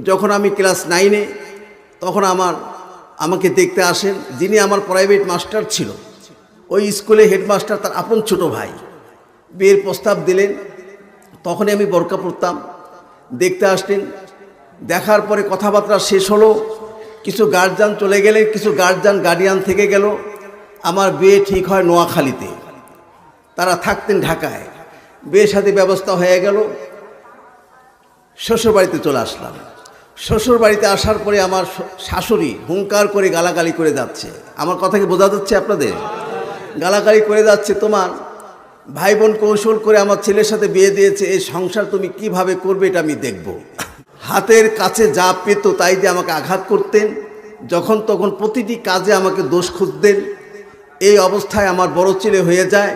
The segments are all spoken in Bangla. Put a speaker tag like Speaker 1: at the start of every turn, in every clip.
Speaker 1: যখন আমি ক্লাস 9-এ, তখন আমাকে দেখতে আসেন যিনি আমার প্রাইভেট মাস্টার ছিল, ওই স্কুলে হেডমাস্টার, তার আপন ছোট ভাই বিয়ের প্রস্তাব দিলেন। তখনই আমি বোরকা পরতাম। দেখতে আসলেন, দেখার পরে কথাবার্তা শেষ হলো, কিছু গার্জিয়ান চলে গেলেন, কিছু গার্ডিয়ান থেকে গেল। আমার বিয়ে ঠিক হয় নোয়াখালীতে, তারা থাকতেন ঢাকায়। বিয়ে শাদী ব্যবস্থা হয়ে গেল, শ্বশুরবাড়িতে চলে আসলাম। শ্বশুরবাড়িতে আসার পরে আমার শাশুড়ি হুঙ্কার করে গালাগালি করে যাচ্ছে। আমার কথা কি বোঝা যাচ্ছে আপনাদের? গালাগালি করে যাচ্ছে, তোমার ভাই বোন কৌশল করে আমার ছেলের সাথে বিয়ে দিয়েছে, এই সংসার তুমি কিভাবে করবে এটা আমি দেখব। হাতের কাছে যা পেত তাই দিয়ে আমাকে আঘাত করতেন, যখন তখন প্রতিটি কাজে আমাকে দোষ খুঁজতেন। এই অবস্থায় আমার বড় ছেলে হয়ে যায়।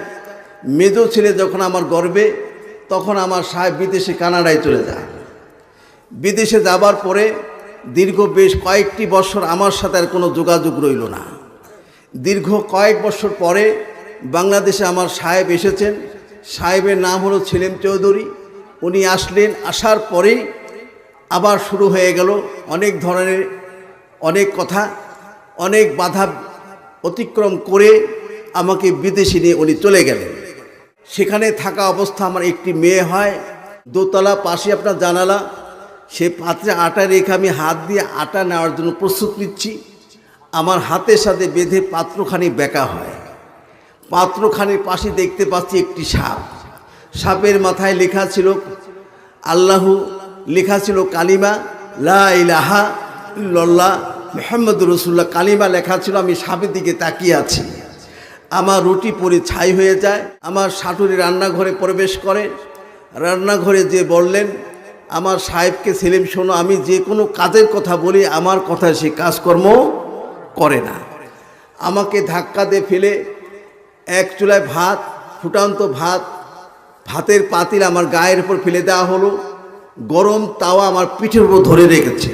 Speaker 1: মেজো ছেলে যখন আমার গর্বে, তখন আমার সাহেব বিদেশে কানাডায় চলে যায়। বিদেশে যাবার পরে দীর্ঘ বেশ কয়েকটি বছর আমার সাথে আর কোনো যোগাযোগ রইল না। দীর্ঘ কয়েক বছর পরে বাংলাদেশে আমার সাহেব এসেছেন। সাহেবের নাম হলো ছেলেম চৌধুরী। উনি আসলেন, আসার পরেই আবার শুরু হয়ে গেল অনেক ধরনের অনেক কথা, অনেক বাধা অতিক্রম করে আমাকে বিদেশে নিয়ে উনি চলে গেলেন। সেখানে থাকা অবস্থা আমার একটি মেয়ে হয়, দোতলা, পাশে আপনার জানালা। সে পাত্রে আটা রেখে আমি হাত দিয়ে আটা নেওয়ার জন্য প্রস্তুত নিচ্ছি। আমার হাতের সাথে বেঁধে পাত্রখানি বেঁকা হয়। পাত্রখানির পাশে দেখতে পাচ্ছি একটি সাপ। সাপের মাথায় লেখা ছিল আল্লাহু, লেখা ছিল কালিমা লা ইলাহা ইল্লাল্লাহ মুহাম্মাদুর রাসূলুল্লাহ, কালিমা লেখা ছিল। আমি সাপের দিকে তাকিয়ে আছি। আমার রুটি পরে ছাই হয়ে যায়। আমার শাশুড়ি রান্নাঘরে প্রবেশ করে। রান্নাঘরে যে বললেন, আমার সাহেবকে, সেলিম শোনো, আমি যে কোনো কাজের কথা বলি, আমার কথায় সে কাজকর্ম করে না। আমাকে ধাক্কা দিয়ে ফেলে এক চুলায় ভাত, ফুটান্ত ভাতের পাতিল আমার গায়ের উপর ফেলে দেওয়া হলো। গরম তাওয়া আমার পিঠের উপর ধরে রেখেছে।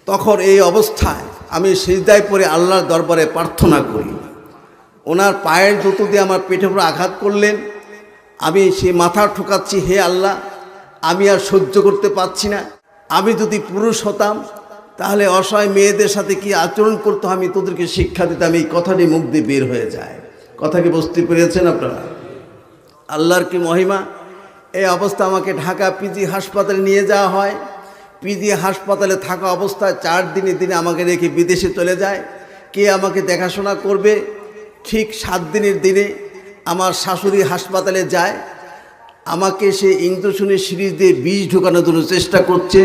Speaker 1: তখন এই অবস্থায় আমি সিজদায় পড়ে আল্লাহর দরবারে প্রার্থনা করি। ওনার পায়ের জুতো দিয়ে আমার পেটের উপর আঘাত করলেন। আমি সে মাথা ঠোকাচ্ছি, হে আল্লাহ, আমি আর সহ্য করতে পারছি না। আমি যদি পুরুষ হতাম তাহলে অসহায় মেয়েদের সাথে কি আচরণ করতে আমি তোদেরকে শিক্ষা দিতাম। এই কথাটি মুখ দিয়ে বের হয়ে যায়। কথা কি বুঝতে পেরেছেন আপনারা? আল্লাহর কি মহিমা। এই অবস্থা আমাকে ঢাকা পিজি হাসপাতালে নিয়ে যাওয়া হয়। পিজি হাসপাতালে থাকা অবস্থায় 4 দিনে আমাকে রেখে বিদেশে চলে যায়। কে আমাকে দেখাশোনা করবে? ঠিক 7 দিনের দিনে আমার শাশুড়ি হাসপাতালে যায়। আমাকে সে ইঞ্জেকশনের সিরিজ দিয়ে বিষ ঢোকানোর জন্য চেষ্টা করছে।